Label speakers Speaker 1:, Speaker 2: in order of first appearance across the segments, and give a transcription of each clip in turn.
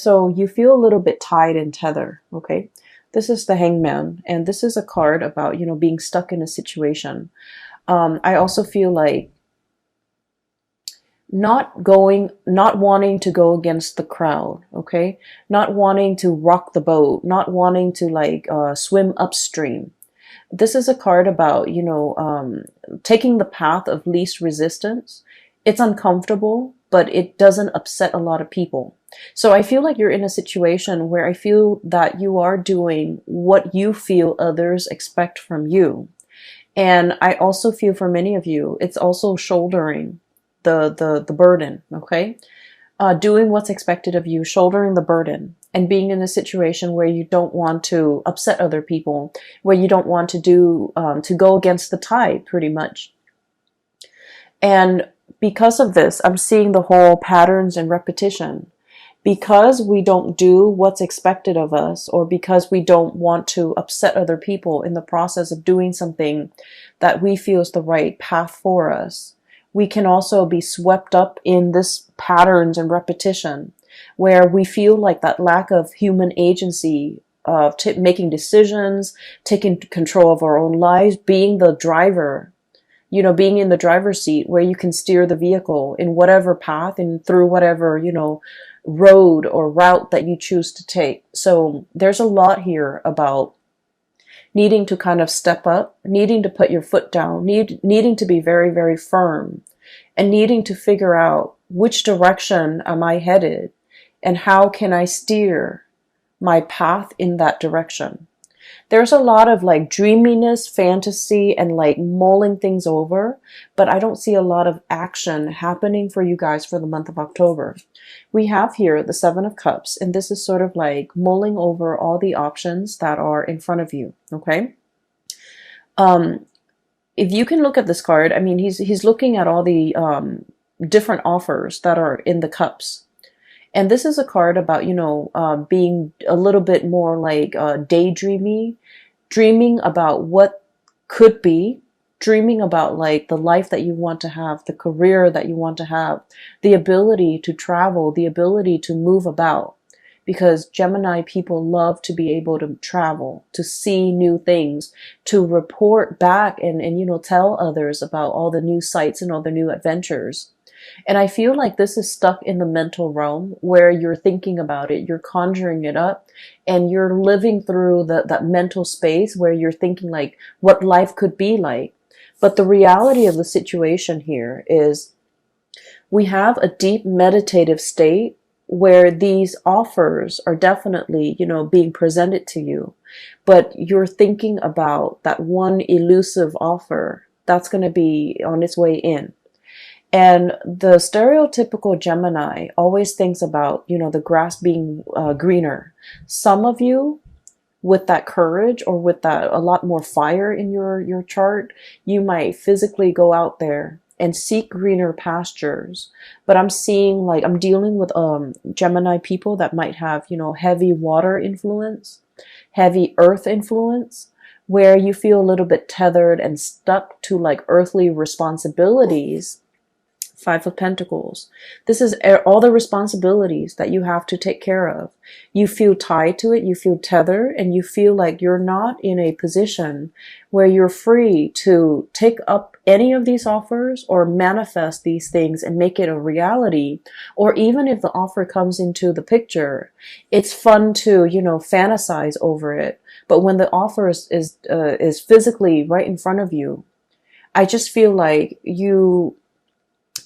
Speaker 1: So you feel a little bit tied and tethered, okay? This is the Hangman, and this is a card about, you know, being stuck in a situation. I also feel like not wanting to go against the crowd, okay? Not wanting to rock the boat, not wanting to like swim upstream. This is a card about, you know, taking the path of least resistance. It's uncomfortable, but it doesn't upset a lot of people. So I feel like you're in a situation where I feel that you are doing what you feel others expect from you. And I also feel for many of you, it's also shouldering the burden, okay? Doing what's expected of you, shouldering the burden, and being in a situation where you don't want to upset other people, where you don't want to to go against the tide, pretty much. And because of this, I'm seeing the whole patterns and repetition. Because we don't do what's expected of us, or because we don't want to upset other people in the process of doing something that we feel is the right path for us, we can also be swept up in this patterns and repetition where we feel like that lack of human agency of making decisions, taking control of our own lives, being the driver, you know, being in the driver's seat where you can steer the vehicle in whatever path and through whatever, you know, road or route that you choose to take. So there's a lot here about needing to kind of step up, needing to put your foot down, needing to be very, very firm, and needing to figure out which direction am I headed and how can I steer my path in that direction. There's a lot of like dreaminess, fantasy, and like mulling things over, but I don't see a lot of action happening for you guys for the month of October. We have here the Seven of Cups, and this is sort of like mulling over all the options that are in front of you, okay? If you can look at this card, I mean, he's looking at all the different offers that are in the cups. And this is a card about, you know, being a little bit more like daydreamy, dreaming about what could be, dreaming about like the life that you want to have, the career that you want to have, the ability to travel, the ability to move about. Because Gemini people love to be able to travel, to see new things, to report back and you know, tell others about all the new sights and all the new adventures. And I feel like this is stuck in the mental realm where you're thinking about it, you're conjuring it up, and you're living through that mental space where you're thinking like what life could be like. But the reality of the situation here is we have a deep meditative state where these offers are definitely, you know, being presented to you, but you're thinking about that one elusive offer that's going to be on its way in. And the stereotypical Gemini always thinks about, you know, the grass being greener. Some of you, with that courage or with that a lot more fire in your chart, you might physically go out there and seek greener pastures. But I'm seeing like, I'm dealing with Gemini people that might have, you know, heavy water influence, heavy earth influence, where you feel a little bit tethered and stuck to like earthly responsibilities. Five of Pentacles. This is all the responsibilities that you have to take care of. You feel tied to it, you feel tethered, and you feel like you're not in a position where you're free to take up any of these offers or manifest these things and make it a reality. Or even if the offer comes into the picture, it's fun to, you know, fantasize over it. But when the offer is physically right in front of you, I just feel like you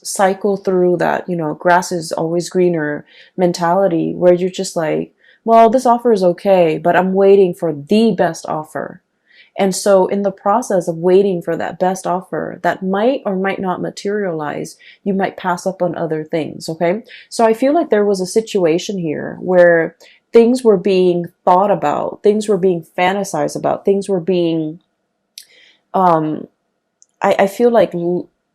Speaker 1: cycle through that, you know, grass is always greener mentality where you're just like, well, this offer is okay, but I'm waiting for the best offer. And so in the process of waiting for that best offer that might or might not materialize, you might pass up on other things, okay? So I feel like there was a situation here where things were being thought about, things were being fantasized about, things were being, I feel like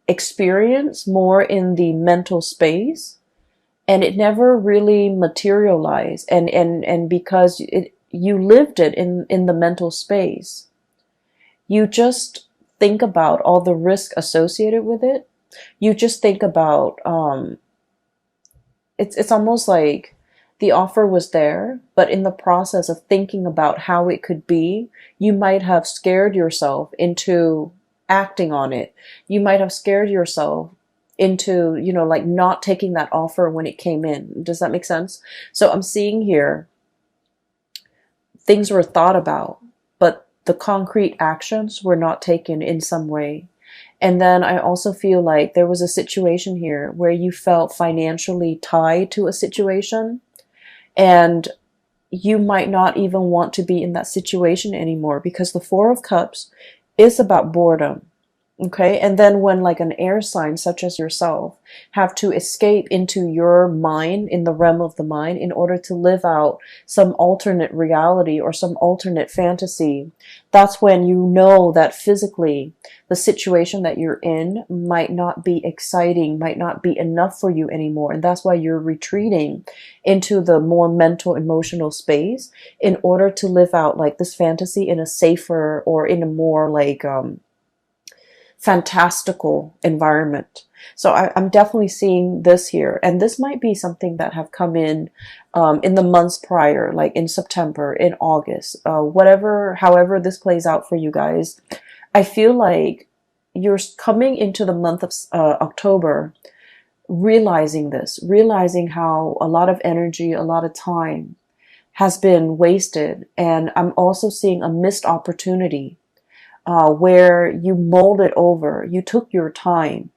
Speaker 1: experience more in the mental space, and it never really materialized, and because you lived it in the mental space, you just think about all the risk associated with it. You just think about it's almost like The offer was there, but in the process of thinking about how it could be, you might have scared yourself into acting on it. You might have scared yourself into, like not taking that offer when it came in. Does that make sense? So I'm seeing here things were thought about, but the concrete actions were not taken in some way. And then I also feel like there was a situation here where you felt financially tied to a situation, and you might not even want to be in that situation anymore, because the Four of Cups is about boredom. Okay, and then when like an air sign such as yourself have to escape into your mind, in the realm of the mind, in order to live out some alternate reality or some alternate fantasy, that's when you know that physically the situation that you're in might not be exciting, might not be enough for you anymore. And that's why you're retreating into the more mental, emotional space in order to live out like this fantasy in a safer or in a more like fantastical environment. So I'm definitely seeing this here, and this might be something that have come in the months prior, like in September, in August, whatever, however this plays out for you guys. I feel like you're coming into the month of October, realizing this, realizing how a lot of energy, a lot of time has been wasted, and I'm also seeing a missed opportunity. Where you molded over, you took your time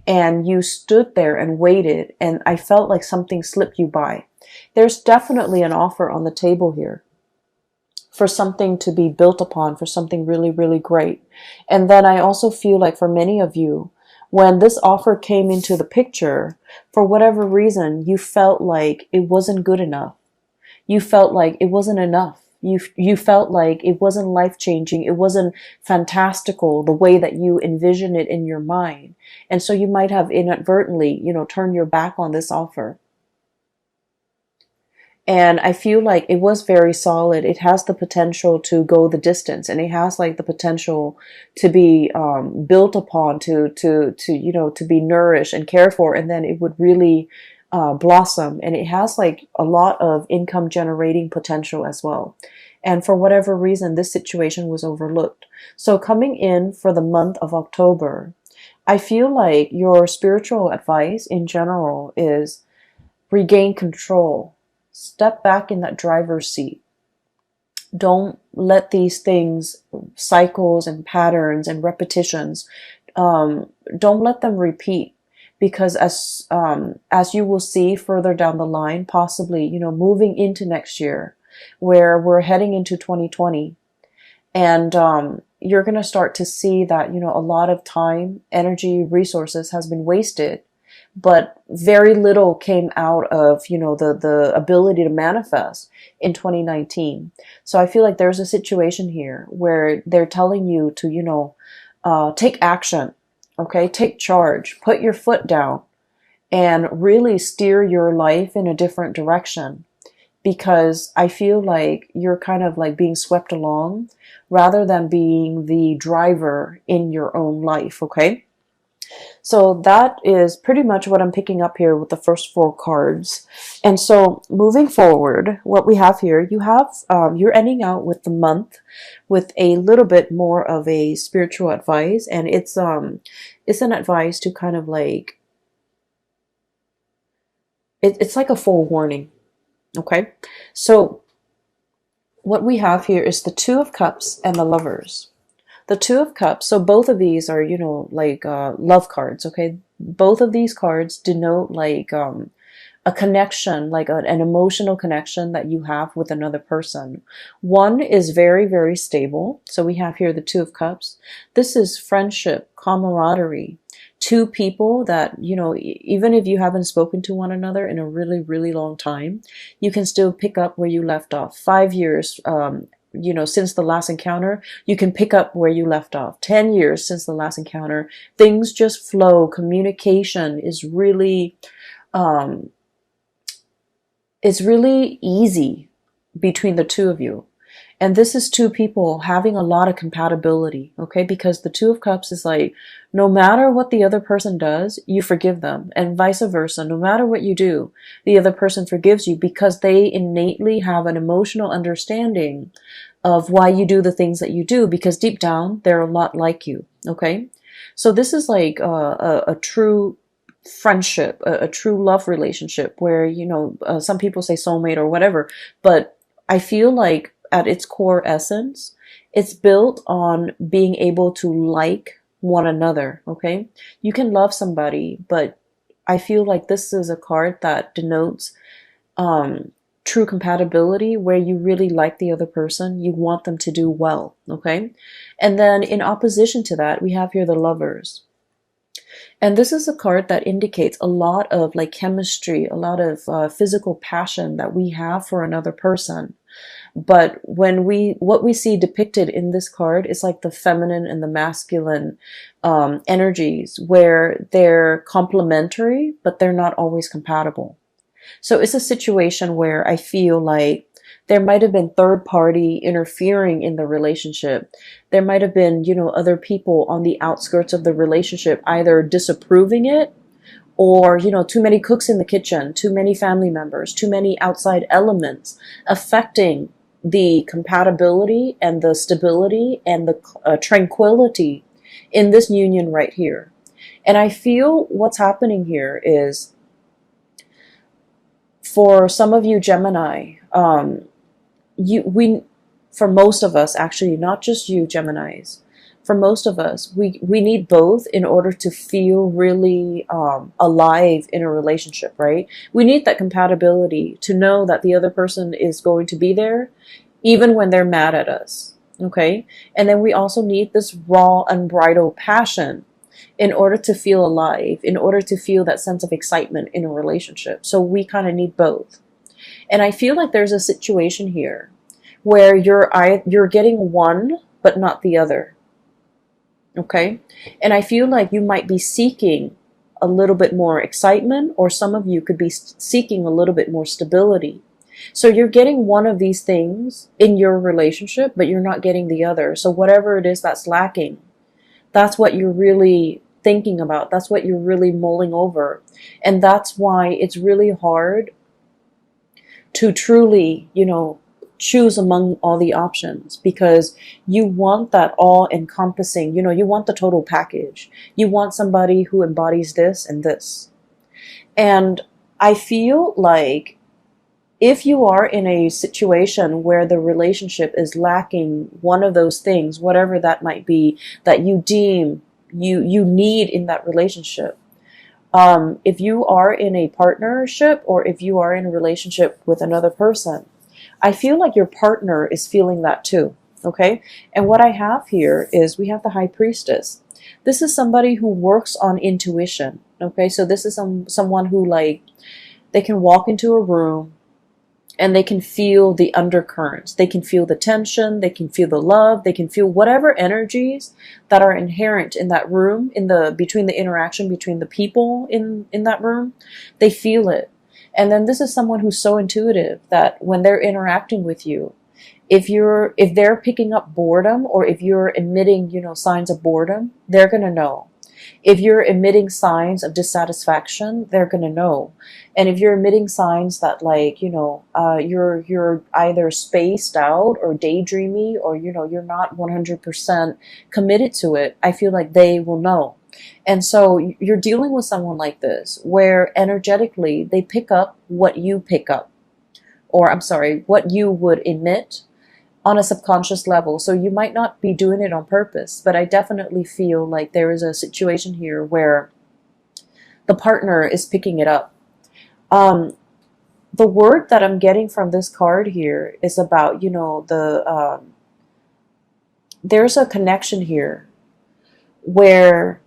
Speaker 1: and you stood there and waited, and I felt like something slipped you by. There's definitely an offer on the table here for something to be built upon, for something really, really great. And then I also feel like for many of you, when this offer came into the picture, for whatever reason, you felt like it wasn't good enough. You felt like it wasn't enough. You felt like it wasn't life-changing. It wasn't fantastical the way that you envision it in your mind. And so you might have inadvertently, turned your back on this offer. And I feel like it was very solid. It has the potential to go the distance, and it has like the potential to be built upon, to be nourished and cared for, and then it would really blossom, and it has like a lot of income generating potential as well. And for whatever reason, this situation was overlooked. So coming in for the month of October, I feel like your spiritual advice in general is regain control. Step back in that driver's seat. Don't let these things, cycles and patterns and repetitions, don't let them repeat. Because as you will see further down the line, possibly, moving into next year, where we're heading into 2020, and you're going to start to see that, a lot of time, energy, resources has been wasted, but very little came out of, the ability to manifest in 2019. So I feel like there's a situation here where they're telling you to, take action. Okay, take charge, put your foot down, and really steer your life in a different direction. Because I feel like you're kind of like being swept along rather than being the driver in your own life, okay? So that is pretty much what I'm picking up here with the first four cards. And so moving forward, what we have here, you're ending out with the month with a little bit more of a spiritual advice, and it's an advice to kind of like, it's like a forewarning. Okay, so what we have here is the Two of Cups and the Lovers. The Two of Cups, so both of these are, love cards, okay? Both of these cards denote like a connection, like an emotional connection that you have with another person. One is very, very stable. So we have here the Two of Cups. This is friendship, camaraderie. Two people that, even if you haven't spoken to one another in a really, really long time, you can still pick up where you left off. 5 years, since the last encounter, you can pick up where you left off. 10 years since the last encounter, things just flow. Communication is really, it's really easy between the two of you. And this is two people having a lot of compatibility, okay? Because the Two of Cups is like, no matter what the other person does, you forgive them. And vice versa. No matter what you do, the other person forgives you because they innately have an emotional understanding of why you do the things that you do, because deep down, they're a lot like you, okay? So this is like a true friendship, a true love relationship where, you know, some people say soulmate or whatever, but I feel like at its core essence, it's built on being able to like one another, okay? You can love somebody, but I feel like this is a card that denotes true compatibility, where you really like the other person, you want them to do well, okay? And then in opposition to that, we have here the Lovers. And this is a card that indicates a lot of like chemistry, a lot of physical passion that we have for another person. But what we see depicted in this card is like the feminine and the masculine energies, where they're complementary, but they're not always compatible. So it's a situation where I feel like there might have been third party interfering in the relationship. There might have been, you know, other people on the outskirts of the relationship either disapproving it, or, you know, too many cooks in the kitchen, too many family members, too many outside elements affecting the compatibility and the stability and the tranquility in this union right here. And I feel what's happening here is, for some of you Gemini, for most of us, actually, not just you Geminis, for most of us, we need both in order to feel really alive in a relationship, right? We need that compatibility to know that the other person is going to be there, even when they're mad at us, okay? And then we also need this raw, unbridled passion in order to feel alive, in order to feel that sense of excitement in a relationship. So we kind of need both. And I feel like there's a situation here where you're getting one, but not the other. Okay? And I feel like you might be seeking a little bit more excitement, or some of you could be seeking a little bit more stability. So you're getting one of these things in your relationship, but you're not getting the other. So whatever it is that's lacking, that's what you're really thinking about. That's what you're really mulling over. And that's why it's really hard to truly, you know, choose among all the options, because you want that all-encompassing, you know, you want the total package. You want somebody who embodies this and this. And I feel like if you are in a situation where the relationship is lacking one of those things, whatever that might be, that you deem you need in that relationship, if you are in a partnership, or if you are in a relationship with another person, I feel like your partner is feeling that too, okay? And what I have here is we have the High Priestess. This is somebody who works on intuition, okay? So this is someone who, like, they can walk into a room and they can feel the undercurrents. They can feel the tension. They can feel the love. They can feel whatever energies that are inherent in that room, between the interaction between the people in that room. They feel it. And then this is someone who's so intuitive that when they're interacting with you, if they're picking up boredom, or if you're emitting, you know, signs of boredom, they're going to know. If you're emitting signs of dissatisfaction, they're going to know. And if you're emitting signs that, like, you know, you're either spaced out or daydreamy, or, you know, you're not 100% committed to it, I feel like they will know. And so you're dealing with someone like this, where energetically they pick up what you pick up, or I'm sorry, what you would emit on a subconscious level. So you might not be doing it on purpose, but I definitely feel like there is a situation here where the partner is picking it up. The word that I'm getting from this card here is about, you know, there's a connection here where,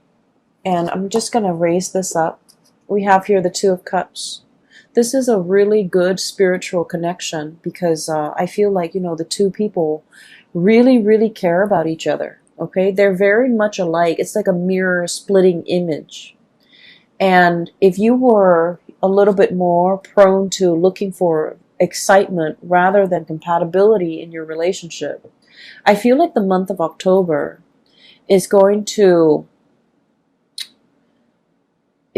Speaker 1: and I'm just going to raise this up. We have here the Two of Cups. This is a really good spiritual connection, because I feel like, you know, the two people really, really care about each other. Okay, they're very much alike. It's like a mirror splitting image. And if you were a little bit more prone to looking for excitement rather than compatibility in your relationship. I feel like the month of October is going to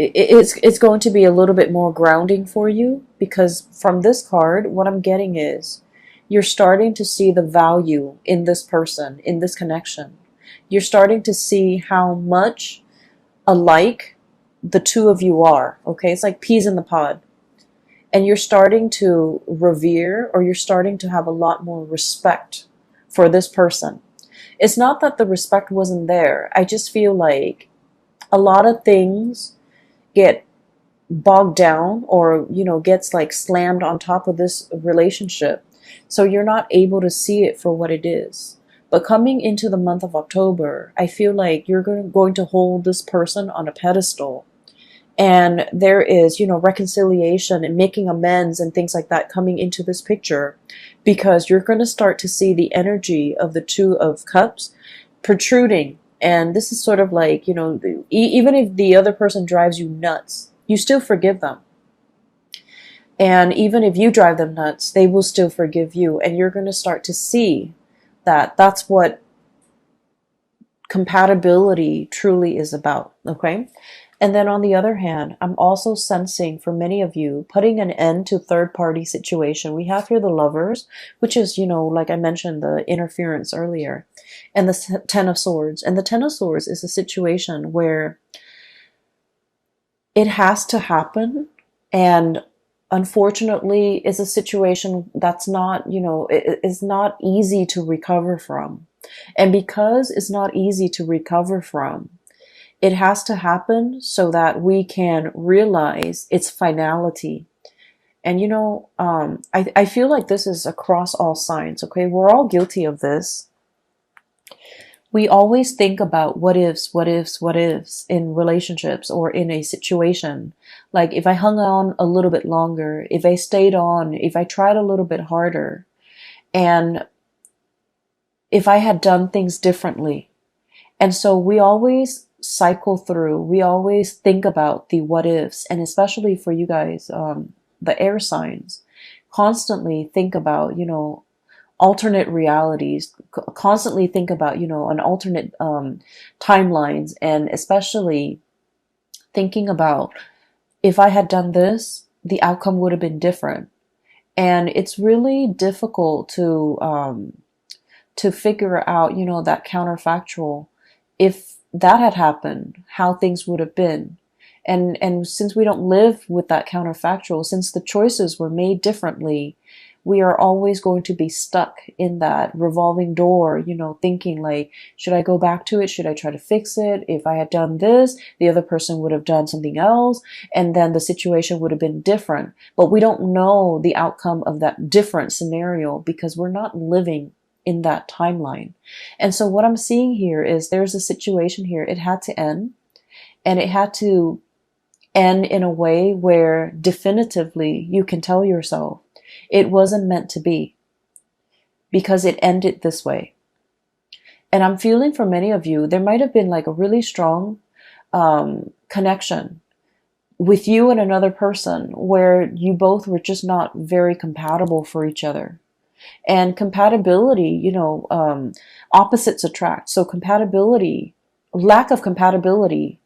Speaker 1: it's going to be a little bit more grounding for you, because from this card, what I'm getting is you're starting to see the value in this person, in this connection. You're starting to see how much alike the two of you are, okay? It's like peas in the pod. And you're starting to revere, or you're starting to have a lot more respect for this person. It's not that the respect wasn't there. I just feel like a lot of things get bogged down, or gets like slammed on top of this relationship, so you're not able to see it for what it is. But coming into the month of October, I feel like you're going to hold this person on a pedestal, and there is reconciliation and making amends and things like that coming into this picture, because you're going to start to see the energy of the Two of Cups protruding. And this is sort of like, even if the other person drives you nuts, you still forgive them. And even if you drive them nuts, they will still forgive you. And you're going to start to see that that's what compatibility truly is about, okay? And then on the other hand, I'm also sensing for many of you putting an end to third-party situation. We have here the Lovers, which is, like I mentioned, the interference earlier, and the Ten of Swords. And the Ten of Swords is a situation where it has to happen, and unfortunately it's a situation that's not, it's not easy to recover from. And because it's not easy to recover from, it has to happen so that we can realize its finality. And I feel like this is across all signs, okay? We're all guilty of this. We always think about what ifs in relationships or in a situation. Like, if I hung on a little bit longer, if I stayed on, if I tried a little bit harder, and if I had done things differently. And so we always cycle through, we always think about the what ifs, and especially for you guys, the air signs, constantly think about, alternate realities, constantly think about, an alternate timelines, and especially thinking about, if I had done this, the outcome would have been different. And it's really difficult to figure out, that counterfactual, if that had happened, how things would have been. And since we don't live with that counterfactual, since the choices were made differently, we are always going to be stuck in that revolving door, thinking like, should I go back to it? Should I try to fix it? If I had done this, the other person would have done something else, and then the situation would have been different. But we don't know the outcome of that different scenario because we're not living in that timeline. And so what I'm seeing here is there's a situation here. It had to end, and it had to end in a way where definitively you can tell yourself it wasn't meant to be, because it ended this way. And I'm feeling for many of you, there might have been like a really strong connection with you and another person where you both were just not very compatible for each other. And compatibility, opposites attract. So compatibility, lack of compatibility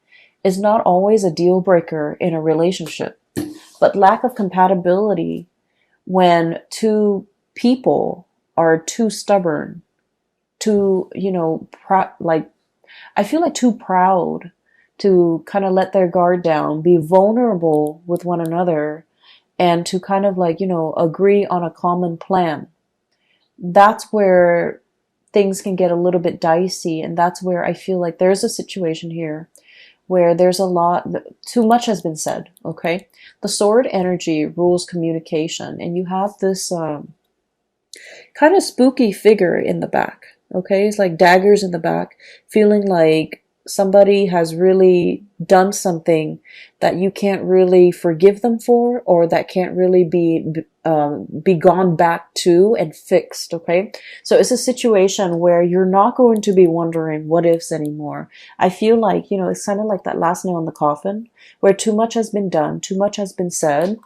Speaker 1: is not always a deal breaker in a relationship, but lack of compatibility when two people are too stubborn, too, I feel like too proud to kind of let their guard down, be vulnerable with one another, and to kind of agree on a common plan. That's where things can get a little bit dicey, and that's where I feel like there's a situation here where there's a lot, too much has been said, okay? The sword energy rules communication, and you have this kind of spooky figure in the back, okay? It's like daggers in the back, feeling like somebody has really done something that you can't really forgive them for, or that can't really be gone back to and fixed, okay? So it's a situation where you're not going to be wondering what ifs anymore. I feel like, it's kind of like that last nail in the coffin, where too much has been done, too much has been said,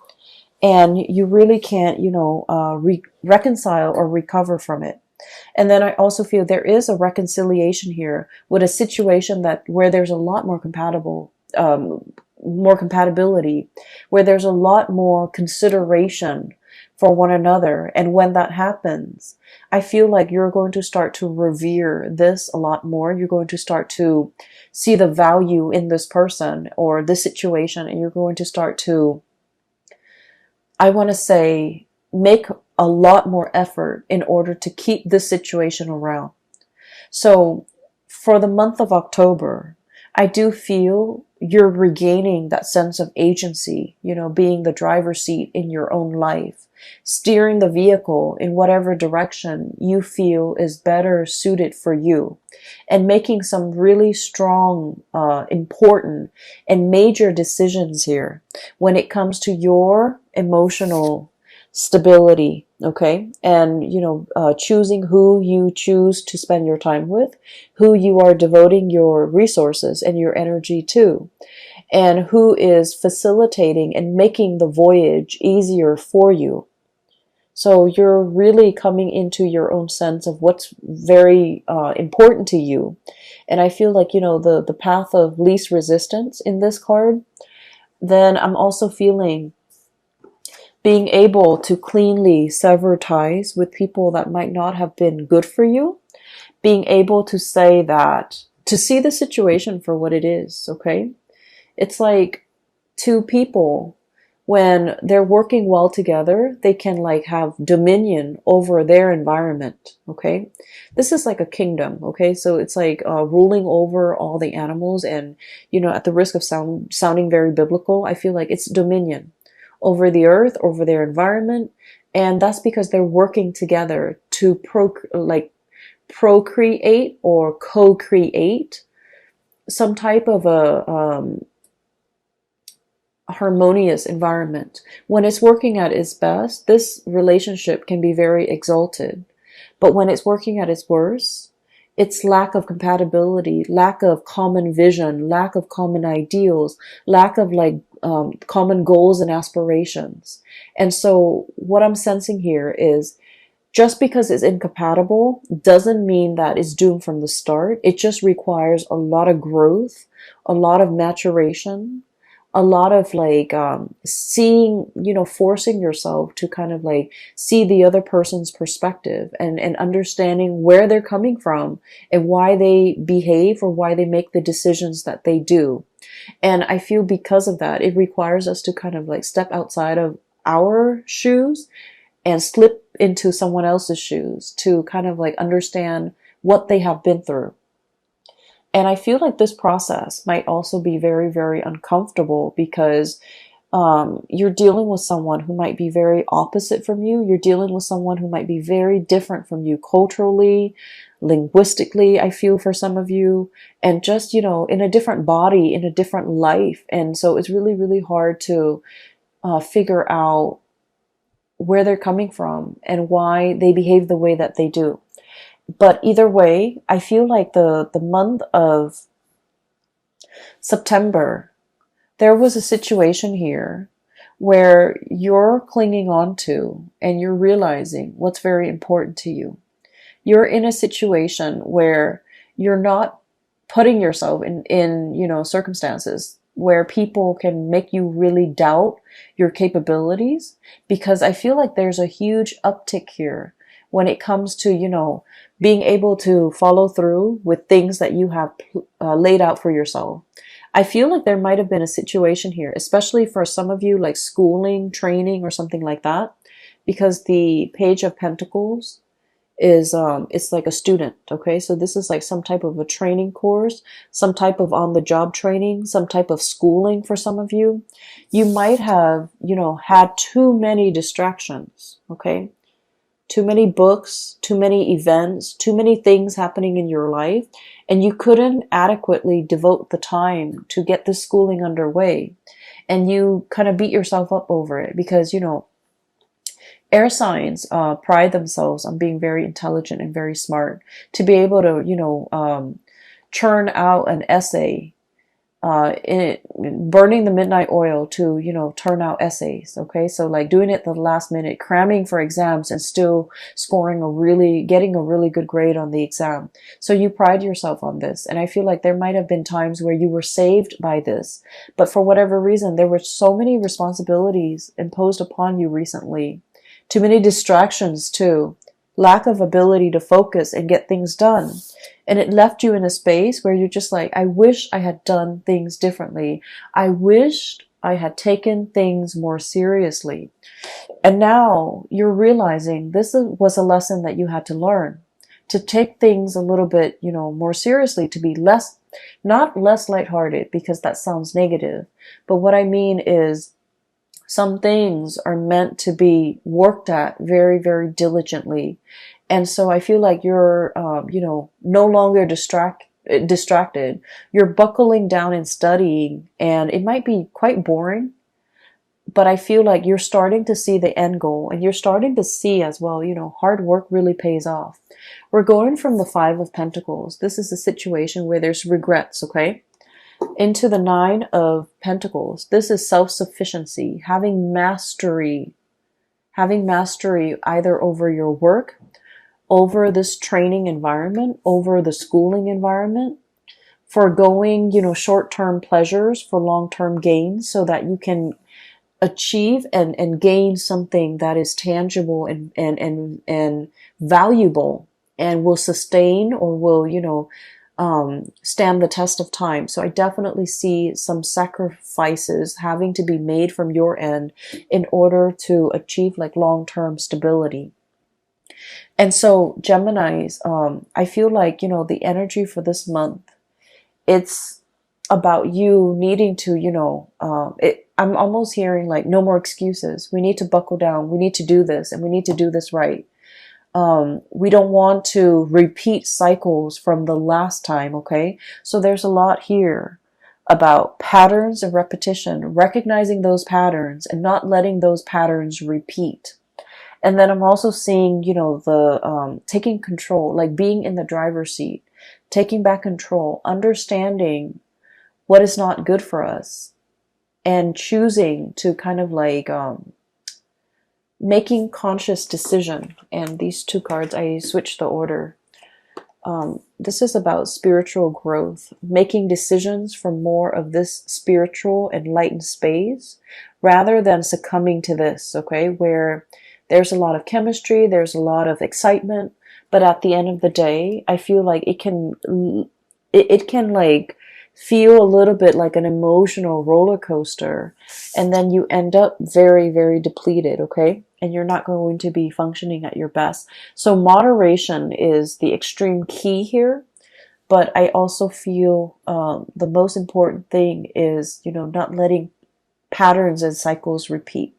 Speaker 1: and you really can't, reconcile or recover from it. And then I also feel there is a reconciliation here with a situation that where there's a lot more more compatibility, where there's a lot more consideration for one another. And when that happens, I feel like you're going to start to revere this a lot more. You're going to start to see the value in this person or this situation, and you're going to start to, I want to say, make a lot more effort in order to keep this situation around. So for the month of October, I do feel you're regaining that sense of agency, being the driver's seat in your own life, steering the vehicle in whatever direction you feel is better suited for you, and making some really strong, important, and major decisions here when it comes to your emotional stability, okay? And, choosing who you choose to spend your time with, who you are devoting your resources and your energy to, and who is facilitating and making the voyage easier for you. So you're really coming into your own sense of what's very important to you. And I feel like, the path of least resistance in this card. Then I'm also feeling being able to cleanly sever ties with people that might not have been good for you. Being able to say that, to see the situation for what it is, okay? It's like two people, when they're working well together, they can like have dominion over their environment, okay? This is like a kingdom, okay? So it's like ruling over all the animals, and, at the risk of sounding very biblical, I feel like it's dominion over the earth, over their environment. And that's because they're working together to procreate or co-create some type of a harmonious environment. When it's working at its best, this relationship can be very exalted. But when it's working at its worst, it's lack of compatibility, lack of common vision, lack of common ideals, lack of common goals and aspirations. And so what I'm sensing here is, just because it's incompatible doesn't mean that it's doomed from the start. It just requires a lot of growth, a lot of maturation, a lot of seeing, forcing yourself to kind of see the other person's perspective, and understanding where they're coming from and why they behave or why they make the decisions that they do. And I feel because of that, it requires us to kind of step outside of our shoes and slip into someone else's shoes to kind of understand what they have been through. And I feel like this process might also be very, very uncomfortable because you're dealing with someone who might be very opposite from you. You're dealing with someone who might be very different from you culturally, linguistically, I feel, for some of you, and just, in a different body, in a different life. And so it's really, really hard to figure out where they're coming from and why they behave the way that they do. But either way, I feel like the month of September, there was a situation here where you're clinging on to and you're realizing what's very important to you. You're in a situation where you're not putting yourself in circumstances where people can make you really doubt your capabilities, because I feel like there's a huge uptick here when it comes to, being able to follow through with things that you have laid out for yourself. I feel like there might have been a situation here, especially for some of you, like schooling, training, or something like that, because the Page of Pentacles is, it's like a student, okay? So this is like some type of a training course, some type of on-the-job training, some type of schooling for some of you. You might have, had too many distractions, okay? Too many books, too many events, too many things happening in your life, and you couldn't adequately devote the time to get this schooling underway. And you kind of beat yourself up over it because, air signs pride themselves on being very intelligent and very smart. To be able to, churn out an essay burning the midnight oil to, you know, turn out essays. Okay, so like doing it at the last minute, cramming for exams and still getting a really good grade on the exam. So you pride yourself on this, and I feel like there might have been times where you were saved by this, but for whatever reason there were so many responsibilities imposed upon you recently, too many distractions too, lack of ability to focus and get things done. And it left you in a space where you're just like, I wish I had done things differently. I wished I had taken things more seriously. And now you're realizing was a lesson that you had to learn, to take things a little bit, you know, more seriously, to be not less lighthearted, because that sounds negative. But what I mean is, some things are meant to be worked at very, very diligently. And so I feel like you're, you know, no longer distracted. You're buckling down and studying, and it might be quite boring, but I feel like you're starting to see the end goal, and you're starting to see as well, you know, hard work really pays off. We're going from the Five of Pentacles. This is a situation where there's regrets, okay? Into the Nine of Pentacles. This is self-sufficiency, having mastery either over your work, over this training environment, over the schooling environment, foregoing, you know, short-term pleasures for long-term gains, so that you can achieve and gain something that is tangible and valuable, and will sustain, or will, you know, stand the test of time. So I definitely see some sacrifices having to be made from your end in order to achieve like long-term stability. And so Geminis, I feel like, you know, the energy for this month, it's about you needing to, you know, I'm almost hearing like, no more excuses. We need to buckle down. We need to do this, and we need to do this right. We don't want to repeat cycles from the last time, okay? So there's a lot here about patterns of repetition, recognizing those patterns and not letting those patterns repeat. And then I'm also seeing, you know, the taking control, like being in the driver's seat, taking back control, understanding what is not good for us, and choosing to kind of like making conscious decision. And these two cards, I switched the order. This is about spiritual growth, making decisions for more of this spiritual enlightened space, rather than succumbing to this, okay, where there's a lot of chemistry, there's a lot of excitement, but at the end of the day, I feel like it can like feel a little bit like an emotional roller coaster, and then you end up very, very depleted, okay? And you're not going to be functioning at your best. So moderation is the extreme key here, but I also feel the most important thing is, you know, not letting patterns and cycles repeat.